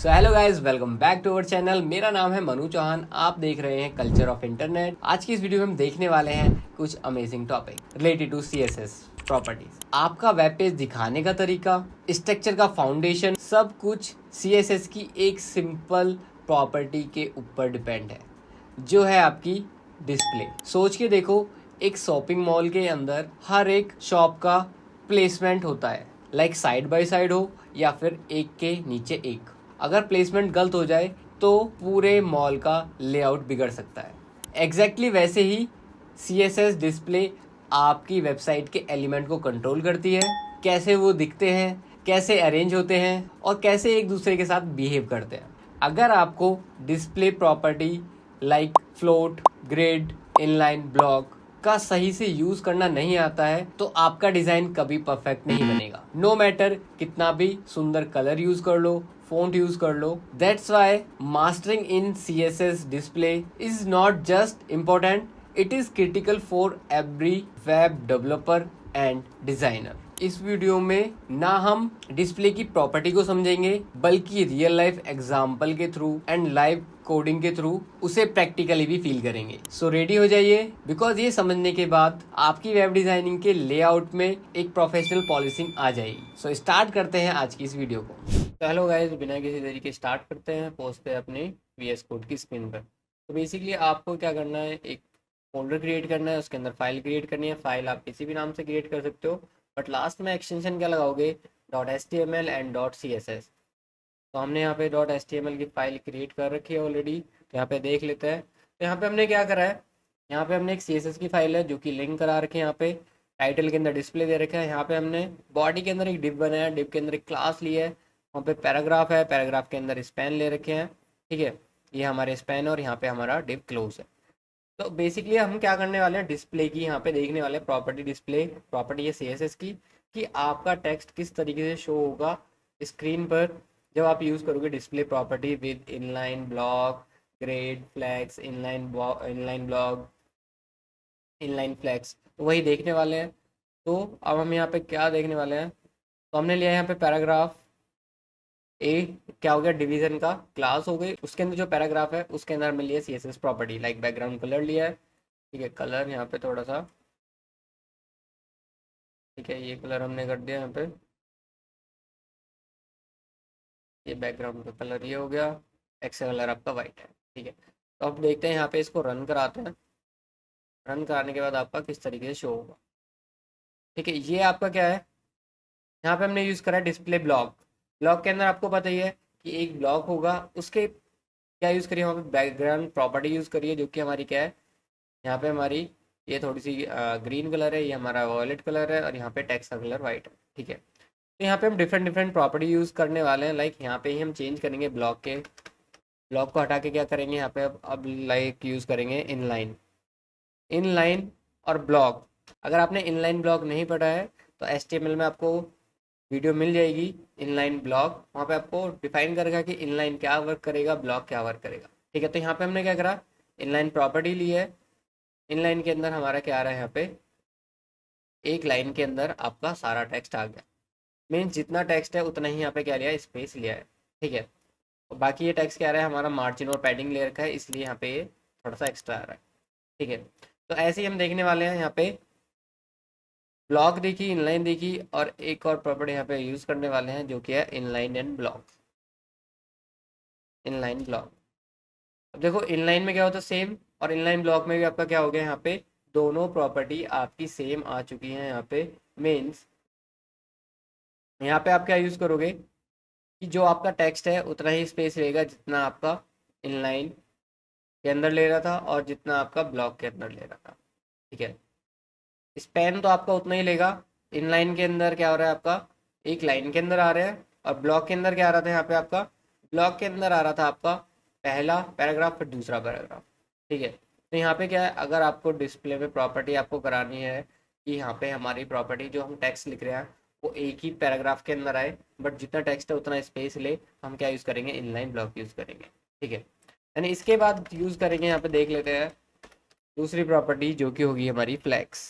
So hello guys, welcome back to our channel. मेरा नाम है मनु चौहान। आप देख रहे हैं कल्चर ऑफ इंटरनेट। आज की इस वीडियो में हम देखने वाले हैं कुछ amazing topic related to CSS properties. आपका वेब पेज दिखाने का तरीका, स्ट्रक्चर का फाउंडेशन, सब कुछ सीएसएस की एक सिंपल प्रॉपर्टी के ऊपर डिपेंड है, जो है आपकी डिस्प्ले। सोच के देखो, एक शॉपिंग मॉल के अंदर हर एक शॉप का प्लेसमेंट होता है, लाइक साइड बाय साइड हो या फिर एक के नीचे एक। अगर प्लेसमेंट गलत हो जाए तो पूरे मॉल का लेआउट बिगड़ सकता है। एग्जैक्टली वैसे ही सीएसएस डिस्प्ले आपकी वेबसाइट के एलिमेंट को कंट्रोल करती है, कैसे वो दिखते हैं, कैसे अरेंज होते हैं और कैसे एक दूसरे के साथ बिहेव करते हैं। अगर आपको display property like float, grid, inline, block का सही से यूज करना नहीं आता है तो आपका डिजाइन कभी परफेक्ट नहीं बनेगा। नो मैटर कितना भी सुंदर कलर यूज कर लो, फ़ॉन्ट यूज कर लो। That's why mastering in CSS display is not just important, it is critical for every web developer and designer. इस वीडियो में ना हम डिस्प्ले की प्रॉपर्टी को समझेंगे, बल्कि रियल लाइफ एग्जाम्पल के थ्रू एंड लाइव कोडिंग के थ्रू उसे प्रैक्टिकली भी फील करेंगे। सो रेडी हो जाइए, बिकॉज ये समझने के बाद आपकी वेब डिजाइनिंग के लेआउट में एक प्रोफेशनल पॉलिशिंग आ जाएगी। सो स्टार्ट करते हैं आज की इस वीडियो को। तो हेलो गाइस, बिना किसी देरी के स्टार्ट करते हैं, पहुंचते हैं अपने VS कोड की स्क्रीन पर। तो बेसिकली आपको क्या करना है, एक फोल्डर क्रिएट करना है, उसके अंदर फाइल क्रिएट करनी है। फाइल आप किसी भी नाम से क्रिएट कर सकते हो, बट लास्ट में एक्सटेंशन क्या लगाओगे, .html एंड .css। तो हमने यहाँ पे .html की फाइल क्रिएट कर रखी है ऑलरेडी, तो यहाँ पे देख लेते हैं। तो यहाँ पे हमने क्या करा है, यहाँ पे हमने एक CSS की फाइल है जो कि लिंक करा रखी है। यहाँ पे टाइटल के अंदर डिस्प्ले दे रखा है, यहाँ पे हमने बॉडी के अंदर एक डिव बनाया, डिव के अंदर एक क्लास लिया है, वहाँ पे पैराग्राफ है, पैराग्राफ के अंदर स्पैन ले रखे हैं। ठीक है, ये हमारे स्पैन और यहाँ पे हमारा डिव क्लोज है। तो बेसिकली हम क्या करने वाले हैं, डिस्प्ले की यहाँ पे देखने वाले हैं प्रॉपर्टी। डिस्प्ले प्रॉपर्टी है CSS की, कि आपका टेक्स्ट किस तरीके से शो होगा स्क्रीन पर जब आप यूज़ करोगे display property with inline block, grade, flags, inline block, inline flags. तो वही देखने वाले हैं। तो अब हम यहाँ पे क्या देखने वाले हैं, तो हमने लिया है यहाँ पे पैराग्राफ ए, क्या हो गया, डिवीजन का क्लास हो गई। उसके अंदर जो पैराग्राफ है उसके अंदर हमने लिया CSS property, like background colour लिया है। ठीक है, कलर यहाँ पे थोड़ा सा, ठीक है, ये कलर हमने कर दिया यहाँ पे, ये बैकग्राउंड का कलर ये हो गया, एक्सेल कलर आपका वाइट है। ठीक है, तो अब देखते हैं यहाँ पे, इसको रन कराते हैं। रन कराने के बाद आपका किस तरीके से शो होगा। ठीक है, ये आपका क्या है, यहाँ पे हमने यूज़ करा है डिस्प्ले ब्लॉक। ब्लॉक के अंदर आपको पता ही है कि एक ब्लॉक होगा, उसके क्या यूज़ करिए, वहाँ पे बैकग्राउंड प्रॉपर्टी यूज़ करिए, जो कि हमारी क्या है, यहाँ पे हमारी ये थोड़ी सी ग्रीन कलर है, ये हमारा वॉयलेट कलर है, और यहाँ पे टेक्स्ट का कलर वाइट है। ठीक है, तो यहाँ पे हम डिफरेंट डिफरेंट प्रॉपर्टी यूज़ करने वाले हैं। लाइक यहाँ पे ही हम चेंज करेंगे ब्लॉक के, ब्लॉक को हटा के क्या करेंगे यहाँ पे, अब लाइक यूज़ करेंगे इनलाइन। इनलाइन और ब्लॉक, अगर आपने इनलाइन ब्लॉक नहीं पढ़ा है तो HTML में आपको वीडियो मिल जाएगी, इनलाइन ब्लॉक, वहाँ पे आपको डिफाइन करेगा कि इनलाइन क्या वर्क करेगा, ब्लॉक क्या वर्क करेगा। ठीक है, तो यहाँ पे हमने क्या करा, इनलाइन प्रॉपर्टी ली है। इनलाइन के अंदर हमारा क्या आ रहा है, यहाँ पे एक लाइन के अंदर आपका सारा टेक्स्ट आ गया। मीन्स जितना टेक्स्ट है उतना ही यहाँ पे क्या लिया है, स्पेस लिया है। ठीक है, और बाकी ये टेक्स्ट क्या आ रहा है, हमारा मार्जिन और पैडिंग ले रखा है, इसलिए यहाँ पे ये थोड़ा सा एक्स्ट्रा आ रहा है। ठीक है, तो ऐसे ही हम देखने वाले हैं, यहाँ पे ब्लॉक देखी, इनलाइन देखी, और एक और प्रॉपर्टी यहाँ पे यूज़ करने वाले हैं जो कि है inline and block. Inline block, अब देखो इनलाइन में क्या होता है, सेम, और इनलाइन ब्लॉक में भी आपका क्या हो गया, यहाँ पे दोनों प्रॉपर्टी आपकी सेम आ चुकी हैं। यहाँ पे मीन्स यहाँ पे आप क्या यूज़ करोगे कि जो आपका टेक्स्ट है उतना ही स्पेस रहेगा जितना आपका इनलाइन के अंदर ले रहा था और जितना आपका ब्लॉक के अंदर ले रहा था। ठीक है, स्पैन तो आपका उतना ही लेगा। इनलाइन के अंदर क्या हो रहा है, आपका एक लाइन के अंदर आ रहा है, और ब्लॉक के अंदर क्या आ रहा था, यहाँ पे आपका ब्लॉक के अंदर आ रहा था आपका पहला पैराग्राफ फिर दूसरा पैराग्राफ। ठीक है, तो यहाँ पे क्या है, अगर आपको डिस्प्ले में प्रॉपर्टी आपको करानी है कि यहाँ पे हमारी प्रॉपर्टी जो हम टेक्स्ट लिख रहे हैं वो एक ही पैराग्राफ के अंदर आए, बट जितना टेक्स्ट है उतना स्पेस ले, हम क्या यूज़ करेंगे, इनलाइन ब्लॉक यूज़ करेंगे। ठीक है, यानी इसके बाद यूज़ करेंगे, यहाँ पे देख लेते हैं दूसरी प्रॉपर्टी जो कि होगी हमारी फ्लैक्स।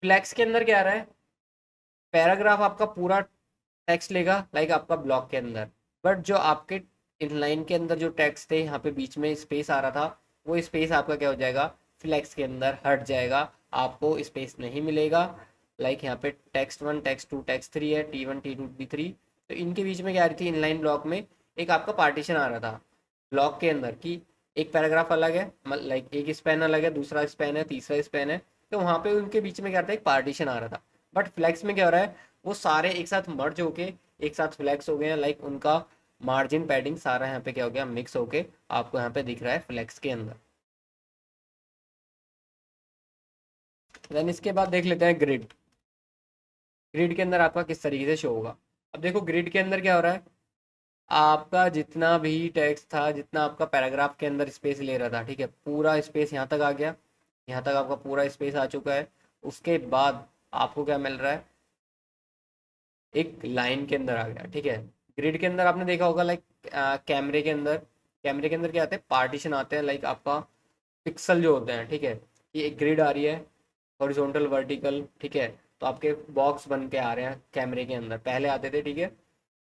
फ्लैक्स के अंदर क्या आ रहा है, पैराग्राफ आपका पूरा टेक्स्ट लेगा लाइक आपका ब्लॉक के अंदर, बट जो आपके इनलाइन के अंदर जो टेक्स्ट थे यहाँ पे बीच में स्पेस आ रहा था, वो स्पेस आपका क्या हो जाएगा, फ्लेक्स के अंदर हट जाएगा, आपको स्पेस नहीं मिलेगा। लाइक यहाँ पे text one text two text three है, T1 T2 T3, तो इनके बीच में क्या आ रही थी, इनलाइन ब्लॉक में एक आपका पार्टीशन आ रहा था ब्लॉक के अंदर कि एक पैराग्राफ अलग है, लाइक एक स्पेन अलग है, दूसरा स्पेन है, तीसरा स्पेन है, तो वहाँ पे उनके बीच में क्या था, एक पार्टीशन आ रहा था। बट फ्लैक्स में क्या हो रहा है, वो सारे एक साथ मर्ज होके एक साथ फ्लैक्स हो गए हैं, लाइक उनका मार्जिन पैडिंग सारा यहाँ पे क्या हो गया, मिक्स होके आपको यहाँ पे दिख रहा है फ्लैक्स के अंदर। देन इसके बाद देख लेते हैं ग्रिड। ग्रिड के अंदर आपका किस तरीके से शो होगा। अब देखो ग्रिड के अंदर क्या हो रहा है, आपका जितना भी टेक्स्ट था, जितना आपका पैराग्राफ के अंदर स्पेस ले रहा था, ठीक है, पूरा स्पेस यहाँ तक आ गया, यहाँ तक आपका पूरा स्पेस आ चुका है। उसके बाद आपको क्या मिल रहा है, एक लाइन के अंदर आ गया, ठीक है। ग्रिड के अंदर आपने देखा होगा लाइक कैमरे के अंदर क्या आते हैं, पार्टीशन आते हैं, लाइक आपका पिक्सल जो होते हैं, ठीक है। ये एक ग्रिड आ रही है, हॉरिजॉन्टल वर्टिकल, ठीक है। तो आपके बॉक्स बन के आ रहे हैं कैमरे के अंदर, पहले आते थे, ठीक है,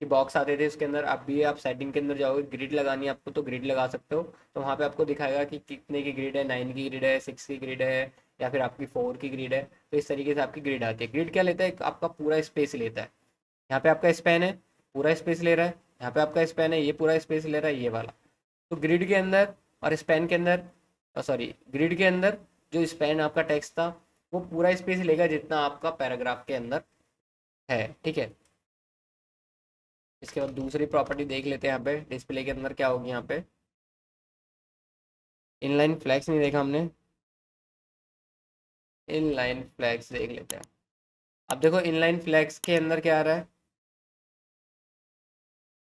कि बॉक्स आते थे उसके अंदर। अब भी आप सेटिंग के अंदर जाओगे, ग्रिड लगानी है आपको तो ग्रिड लगा सकते हो, तो वहाँ पे आपको दिखाएगा कि कितने की ग्रिड है, 9 की ग्रिड है, 6 की ग्रिड है, या फिर आपकी 4 की ग्रिड है। तो इस तरीके से आपकी ग्रिड आती है। ग्रिड क्या लेता है, आपका पूरा स्पेस लेता है। यहाँ पे आपका स्पैन है, पूरा स्पेस ले रहा है, यहाँ पे आपका स्पैन है, ये पूरा स्पेस ले रहा है, ये वाला। तो ग्रिड के अंदर और स्पैन के अंदर, सॉरी, ग्रिड के अंदर जो स्पैन आपका टेक्स्ट था, वो पूरा स्पेस लेगा जितना आपका पैराग्राफ के अंदर है, ठीक है। इसके बाद दूसरी प्रॉपर्टी देख लेते हैं, यहाँ पे डिस्प्ले के अंदर क्या होगी। यहाँ पे इनलाइन फ्लैग्स नहीं देखा हमने, इनलाइन फ्लैग्स देख लेते हैं। अब देखो इनलाइन फ्लैग्स के अंदर क्या आ रहा है,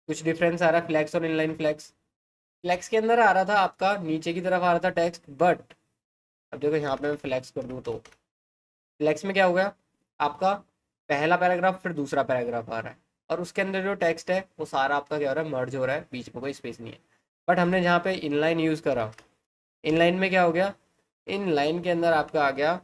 कुछ डिफरेंस आ रहा है फ्लैग्स और इनलाइन फ्लैग्स। फ्लैक्स के अंदर आ रहा था आपका नीचे की तरफ आ रहा था टेक्स्ट, बट अब देखो यहाँ पे मैं फ्लैक्स कर दूँ तो फ्लैक्स में क्या हो गया, आपका पहला पैराग्राफ फिर दूसरा पैराग्राफ आ रहा है, और उसके अंदर जो टेक्स्ट है वो सारा आपका क्या हो रहा है, मर्ज हो रहा है, बीच में कोई स्पेस नहीं है। बट हमने जहाँ पे इनलाइन यूज़ करा, इनलाइन में क्या हो गया, इन लाइन के अंदर आपका आ गया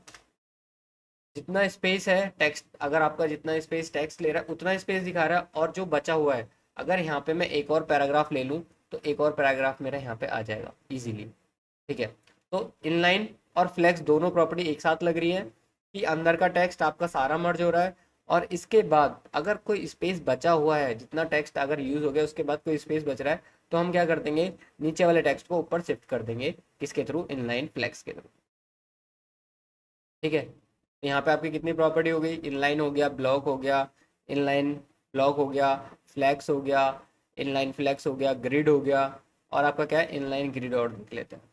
जितना स्पेस है टेक्स्ट, अगर आपका जितना स्पेस टेक्स्ट ले रहा है उतना स्पेस दिखा रहा है, और जो बचा हुआ है, अगर यहाँ पे मैं एक और पैराग्राफ ले लूँ तो एक और पैराग्राफ मेरा यहाँ पे आ जाएगा इजीली, ठीक है। तो इनलाइन और फ्लेक्स दोनों प्रॉपर्टी एक साथ लग रही है कि अंदर का टेक्स्ट आपका सारा मर्ज हो रहा है, और इसके बाद अगर कोई स्पेस बचा हुआ है, जितना टेक्स्ट अगर यूज हो गया उसके बाद कोई स्पेस बच रहा है, तो हम क्या कर देंगे, नीचे वाले टेक्स्ट को ऊपर शिफ्ट कर देंगे, किसके थ्रू, इनलाइन फ्लेक्स के थ्रू, ठीक है। तो यहाँ पे आपकी कितनी प्रॉपर्टी हो गई, इनलाइन हो गया, ब्लॉक हो गया, इनलाइन ब्लॉक हो गया, फ्लैक्स हो गया, इनलाइन फ्लैक्स हो गया, ग्रिड हो गया, और आपका क्या है, इनलाइन ग्रिड और देख लेते हैं,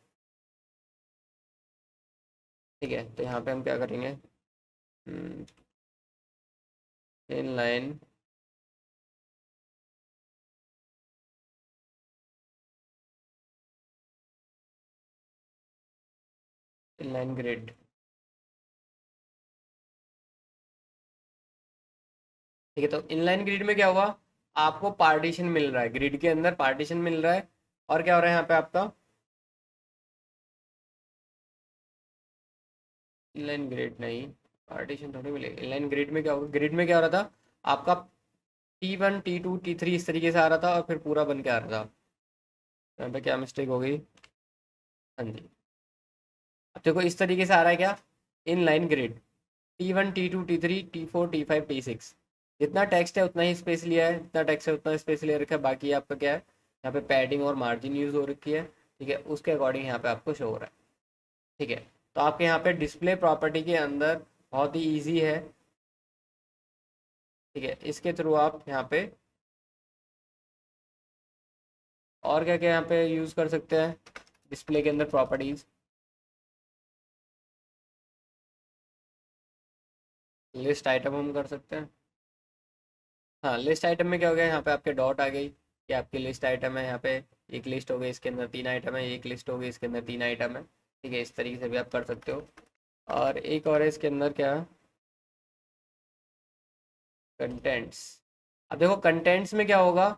ठीक है। तो यहाँ पे हम क्या करेंगे, इनलाइन इनलाइन ग्रिड, ठीक है। तो इनलाइन ग्रिड में क्या हुआ, आपको पार्टीशन मिल रहा है, ग्रिड के अंदर पार्टीशन मिल रहा है, और क्या हो रहा है यहाँ पे आपका, इनलाइन ग्रिड नहीं, पार्टीशन थोड़ी मिलेगा। इनलाइन ग्रिड में क्या होगा, ग्रिड में क्या हो रहा था आपका, T1 T2 T3 इस तरीके से आ रहा था, और फिर पूरा बन के आ रहा था। यहाँ पे क्या मिस्टेक हो गई, हाँ जी। अब देखो इस तरीके से आ रहा है क्या, in line grid, T1 T2 T3 T4 T5 T6, जितना टेक्स्ट है उतना ही स्पेस लिया है, जितना टेक्स्ट है उतना स्पेस ले रखा है, बाकी आपका क्या है, यहाँ पे पैडिंग और मार्जिन यूज हो रखी है, ठीक है, उसके अकॉर्डिंग यहाँ पे आपको शो हो रहा है, ठीक है। तो आपके यहाँ पे डिस्प्ले प्रॉपर्टी के अंदर बहुत ही ईजी है, ठीक है, इसके थ्रू आप यहाँ पे और क्या क्या यहाँ पे यूज़ कर सकते हैं डिस्प्ले के अंदर प्रॉपर्टीज। लिस्ट आइटम हम कर सकते हैं, हाँ, लिस्ट आइटम में क्या हो गया, यहाँ पे आपके डॉट आ गई कि आपकी लिस्ट आइटम है, यहाँ पे एक लिस्ट हो गई, इसके अंदर 3 आइटम है, एक लिस्ट हो गई, इसके अंदर 3 आइटम है, ठीक है। इस तरीके से भी आप कर सकते हो। और एक और है इसके अंदर क्या, कंटेंट्स। अब देखो कंटेंट्स में क्या होगा,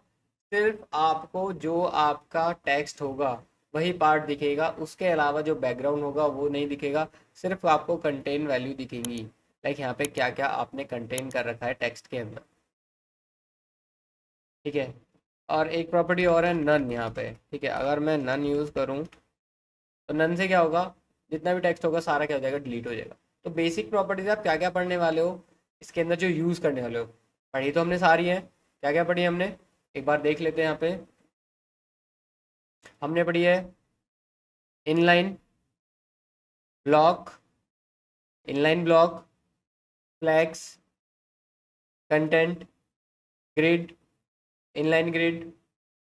सिर्फ आपको जो आपका टेक्स्ट होगा वही पार्ट दिखेगा, उसके अलावा जो बैकग्राउंड होगा वो नहीं दिखेगा, सिर्फ आपको कंटेंट वैल्यू दिखेंगी, लाइक यहाँ पे क्या क्या आपने कंटेन कर रखा है टेक्स्ट के अंदर। ठीक है। और एक प्रॉपर्टी और है नन यहाँ पे, ठीक है। अगर मैं नन यूज़ करूँ तो नन से क्या होगा, जितना भी टेक्स्ट होगा सारा क्या हो जाएगा, डिलीट हो जाएगा। तो बेसिक प्रॉपर्टीज आप क्या क्या पढ़ने वाले हो, इसके अंदर जो यूज़ करने वाले हो, पढ़ी तो हमने सारी है। क्या क्या पढ़ी हमने, एक बार देख लेते हैं यहाँ पे। हमने पढ़ी है inline block, inline block, flex, content, grid, inline grid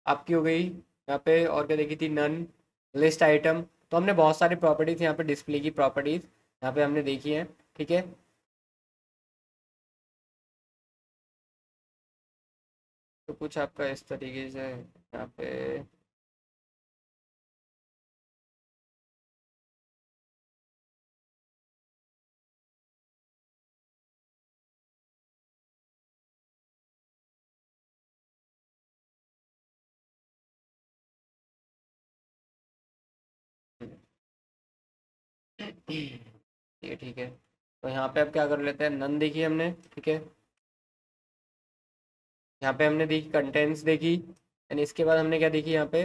आपकी हो गई यहाँ पे। और क्या देखी थी, नन, लिस्ट आइटम। तो हमने बहुत सारी प्रॉपर्टीज यहाँ पे, डिस्प्ले की प्रॉपर्टीज यहाँ पे हमने देखी है, ठीक है। तो कुछ आपका इस तरीके से यहाँ पे। ये ठीक है। तो यहाँ पे अब क्या कर लेते हैं, नन देखी हमने, ठीक है। यहाँ पे हमने देखी कंटेंट्स देखी, एंड इसके बाद हमने क्या देखी यहाँ पे,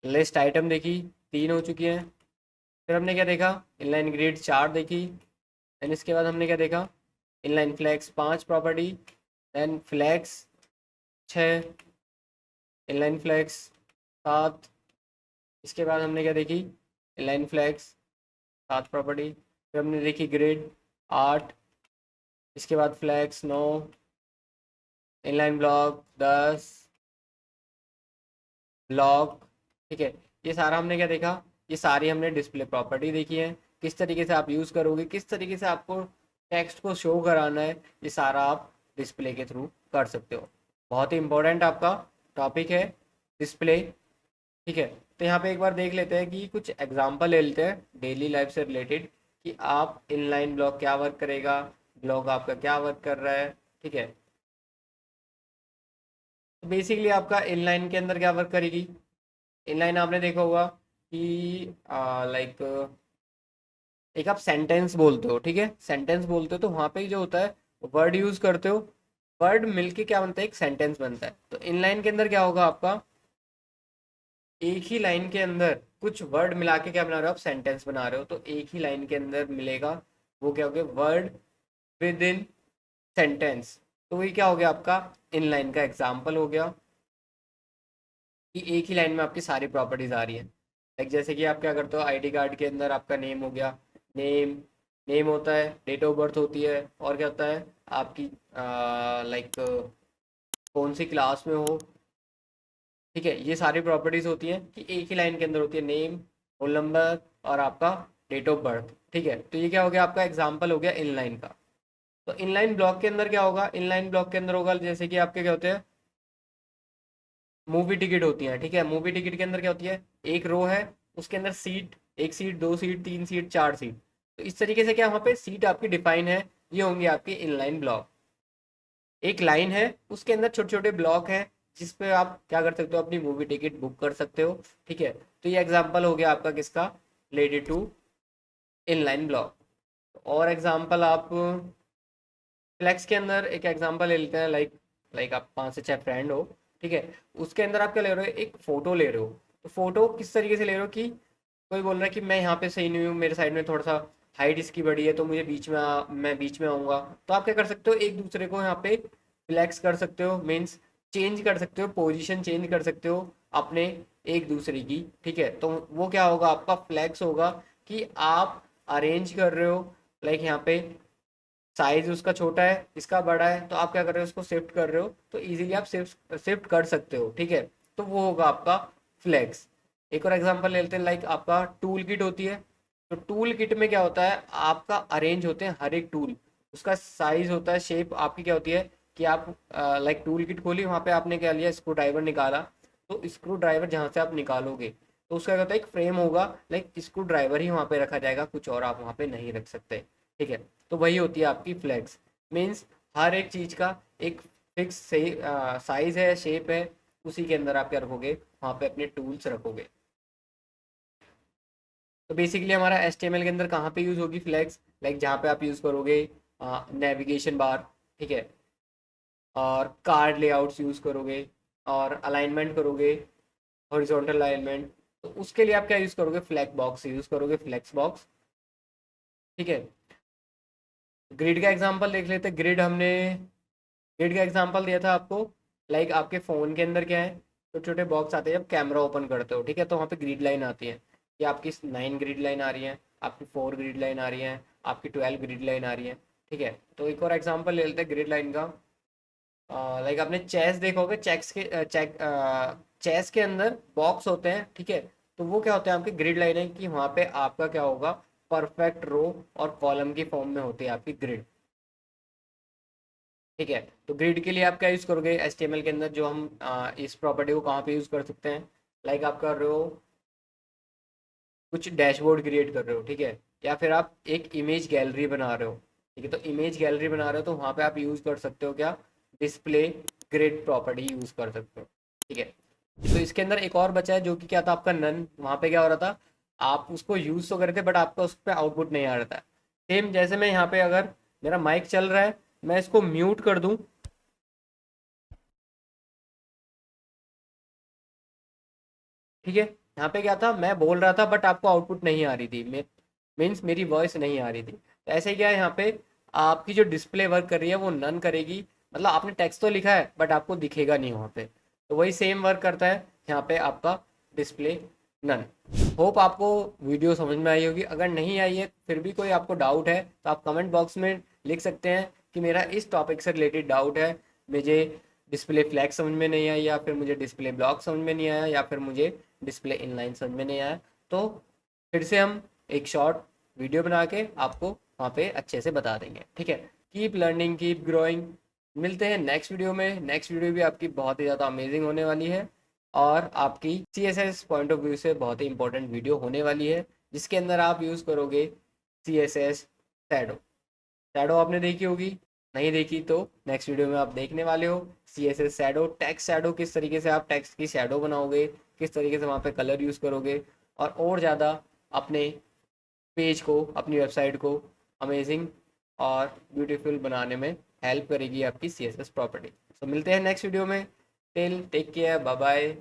लिस्ट आइटम देखी, 3 हो चुकी है। फिर हमने क्या देखा, इनलाइन ग्रिड 4 देखी, एंड इसके बाद हमने क्या देखा, inline flex 5 property, then flex 6, inline flex 7। इसके बाद हमने क्या देखी, इनलाइन फ्लैक्स 7 प्रॉपर्टी। फिर हमने देखी ग्रिड 8, इसके बाद फ्लैक्स 9, इनलाइन ब्लॉक 10, ब्लॉक, ठीक है। ये सारा हमने क्या देखा, ये सारी हमने डिस्प्ले प्रॉपर्टी देखी है। किस तरीके से आप यूज़ करोगे, किस तरीके से आपको टेक्स्ट को शो कराना है, ये सारा आप डिस्प्ले के थ्रू कर सकते हो। बहुत ही इंपॉर्टेंट आपका टॉपिक है डिस्प्ले, ठीक है। तो यहाँ पे एक बार देख लेते हैं कि कुछ एग्जांपल ले लेते हैं डेली लाइफ से रिलेटेड, कि आप इनलाइन ब्लॉक क्या वर्क करेगा, ब्लॉक आपका क्या वर्क कर रहा है, ठीक है। तो बेसिकली आपका इनलाइन के अंदर क्या वर्क करेगी, इनलाइन आपने देखा होगा कि लाइक एक आप सेंटेंस बोलते हो, ठीक है। सेंटेंस बोलते हो तो वहाँ पे जो होता है, वर्ड यूज करते हो, वर्ड मिलके क्या बनता है, एक सेंटेंस बनता है। तो इनलाइन के अंदर क्या होगा आपका, एक ही लाइन के अंदर कुछ वर्ड मिला के क्या बना रहे हो, आप सेंटेंस बना रहे हो। तो एक ही लाइन के अंदर मिलेगा, वो क्या हो गया, वर्ड विद इन सेंटेंस। तो वही क्या हो गया आपका, इनलाइन का एग्जाम्पल हो गया, कि एक ही लाइन में आपकी सारी प्रॉपर्टीज आ रही है। लाइक जैसे कि आप क्या करते हो, आईडी कार्ड के अंदर आपका नेम हो गया, नेम, नेम होता है, डेट ऑफ बर्थ होती है, और क्या होता है आपकी लाइक कौन सी क्लास में हो, ठीक है। ये सारी प्रॉपर्टीज होती हैं कि एक ही लाइन के अंदर होती है, नेम, रोल नंबर, और आपका डेट ऑफ बर्थ, ठीक है। तो ये क्या हो गया, आपका एग्जाम्पल हो गया इनलाइन का। तो इनलाइन ब्लॉक के अंदर क्या होगा, इनलाइन ब्लॉक के अंदर होगा जैसे कि आपके क्या होते हैं, मूवी टिकट होती है, ठीक है। मूवी टिकट के अंदर क्या होती है, एक रो है, उसके अंदर सीट, एक सीट, 2 सीट, 3 सीट, 4 सीट। तो इस तरीके से क्या वहाँ पे सीट आपकी डिफाइन है, ये होंगे आपके इनलाइन ब्लॉक। एक लाइन है, उसके अंदर छोटे छोटे ब्लॉक हैं, जिस पे आप क्या कर सकते हो, अपनी मूवी टिकट बुक कर सकते हो, ठीक है। तो ये एग्जाम्पल हो गया आपका किसका, रिलेटेड टू इनलाइन ब्लॉक। और एग्जाम्पल आप फ्लेक्स के अंदर एक एग्जांपल ले लेते हैं, लाइक लाइक आप 5 से 6 फ्रेंड हो, ठीक है। उसके अंदर आप क्या ले रहे हो, एक फोटो ले रहे हो। तो फोटो किस तरीके से ले रहे हो, कि कोई बोल रहा है कि मैं यहाँ पे सही नहीं हूँ, मेरे साइड में थोड़ा सा हाइट इसकी बड़ी है, तो मुझे बीच में मैं बीच में आऊँगा। तो आप क्या कर सकते हो, एक दूसरे को यहाँ पे फ्लैक्स कर सकते हो, मीन्स चेंज कर सकते हो, पोजिशन चेंज कर सकते हो अपने एक दूसरे की, ठीक है। तो वो क्या होगा, आपका फ्लैक्स होगा, कि आप अरेंज कर रहे हो, लाइक यहाँ पे साइज उसका छोटा है, इसका बड़ा है, तो आप क्या कर रहे हो, उसको शिफ्ट कर रहे हो, तो इजीली आप शिफ्ट शिफ्ट कर सकते हो, ठीक है। तो वो होगा आपका फ्लेक्स। एक और एग्जांपल ले लेते हैं, लाइक आपका टूल किट होती है। तो टूल किट में क्या होता है, आपका अरेंज होते हैं हर एक टूल, उसका साइज होता है, शेप आपकी क्या होती है, कि आप लाइक टूल किट खोली, वहाँ पे आपने क्या लिया, स्क्रू ड्राइवर निकाला। तो स्क्रू ड्राइवर जहाँ से आप निकालोगे, तो उसका क्या होता है, एक फ्रेम होगा, लाइक स्क्रू ड्राइवर ही वहाँ पे रखा जाएगा, कुछ और आप वहाँ पे नहीं रख सकते, ठीक है। तो वही होती है आपकी फ्लैग्स, मीन्स हर एक चीज़ का एक फिक्स सही साइज है, शेप है, उसी के अंदर आप क्या रखोगे, वहाँ पे अपने टूल्स रखोगे। तो बेसिकली हमारा HTML के अंदर कहाँ पे यूज़ होगी फ्लैग्स, लाइक जहाँ पे आप यूज़ करोगे नेविगेशन बार, ठीक है। और कार्ड लेआउट्स यूज़ करोगे और अलाइनमेंट करोगे, हॉरिजॉन्टल अलाइनमेंट, तो उसके लिए आप क्या यूज़ करोगे, फ्लैग बॉक्स यूज़ करोगे, फ्लेक्स बॉक्स। ठीक है। ग्रिड का एग्जांपल देख लेते हैं। ग्रिड का एग्जांपल दिया था आपको। लाइक आपके फ़ोन के अंदर क्या है, छोटे छोटे बॉक्स आते हैं जब कैमरा ओपन करते हो, ठीक है, तो वहाँ पे ग्रिड लाइन आती है। ये आपकी 9 ग्रिड लाइन आ रही है, आपकी 4 ग्रिड लाइन आ रही है, आपकी 12 ग्रिड लाइन आ रही है। ठीक है, तो एक और एग्जांपल ले लेते हैं ग्रिड लाइन का। लाइक आपने चेस देखोगे, चेस के अंदर बॉक्स होते हैं, ठीक है, तो वो क्या होते हैं आपके ग्रिड लाइन है, कि वहाँ पे आपका क्या होगा, परफेक्ट रो और कॉलम की फॉर्म में होती है आपकी ग्रिड। ठीक है, तो ग्रिड के लिए आप क्या यूज़ करोगे HTML के अंदर, जो हम इस प्रॉपर्टी को कहाँ पे यूज़ कर सकते हैं। लाइक आप कर रहे हो कुछ डैशबोर्ड क्रिएट कर रहे हो, ठीक है, या फिर आप एक इमेज गैलरी बना रहे हो, ठीक है, तो इमेज गैलरी बना रहे हो तो वहाँ पे आप यूज़ कर सकते हो क्या, डिस्प्ले ग्रिड प्रॉपर्टी यूज़ कर सकते हो। ठीक है, तो इसके अंदर एक और बचा है जो कि क्या था आपका नन। वहाँ पे क्या हो रहा था, आप उसको यूज़ तो कर रहे थे बट आपका उस पर आउटपुट नहीं आ रहा था। सेम जैसे मैं यहाँ पे अगर मेरा माइक चल रहा है, मैं इसको म्यूट कर दूँ, ठीक है, यहाँ पे क्या था, मैं बोल रहा था बट आपको आउटपुट नहीं आ रही थी, मीन्स मेरी वॉइस नहीं आ रही थी, तो ऐसे क्या है यहाँ पे, आपकी जो डिस्प्ले वर्क कर रही है वो नन करेगी। मतलब आपने टेक्स्ट तो लिखा है बट आपको दिखेगा नहीं वहाँ पे, तो वही सेम वर्क करता है यहाँ पे आपका डिस्प्ले नन। होप आपको वीडियो समझ में आई होगी। अगर नहीं आई है, फिर भी कोई आपको डाउट है, तो आप कमेंट बॉक्स में लिख सकते हैं कि मेरा इस टॉपिक से रिलेटेड डाउट है, मुझे डिस्प्ले फ्लैग समझ में नहीं आया, या फिर मुझे डिस्प्ले ब्लॉक समझ में नहीं आया, या फिर मुझे डिस्प्ले इनलाइन समझ में नहीं आया, तो फिर से हम एक शॉर्ट वीडियो बना के आपको वहाँ पे अच्छे से बता देंगे। ठीक है, कीप लर्निंग, कीप ग्रोइंग। मिलते हैं नेक्स्ट वीडियो में। नेक्स्ट वीडियो भी आपकी बहुत ही ज़्यादा अमेजिंग होने वाली है, और आपकी CSS पॉइंट ऑफ व्यू से बहुत ही इंपॉर्टेंट वीडियो होने वाली है, जिसके अंदर आप यूज़ करोगे CSS शैडो। शैडो आपने देखी होगी, नहीं देखी तो नेक्स्ट वीडियो में आप देखने वाले हो। CSS शैडो, टेक्स्ट शैडो, किस तरीके से आप टेक्स्ट की शैडो बनाओगे, किस तरीके से वहाँ पे कलर यूज़ करोगे, और ज़्यादा अपने पेज को, अपनी वेबसाइट को अमेजिंग और ब्यूटीफुल बनाने में हेल्प करेगी आपकी CSS प्रॉपर्टी। तो मिलते हैं नेक्स्ट वीडियो में। Till take care, bye bye.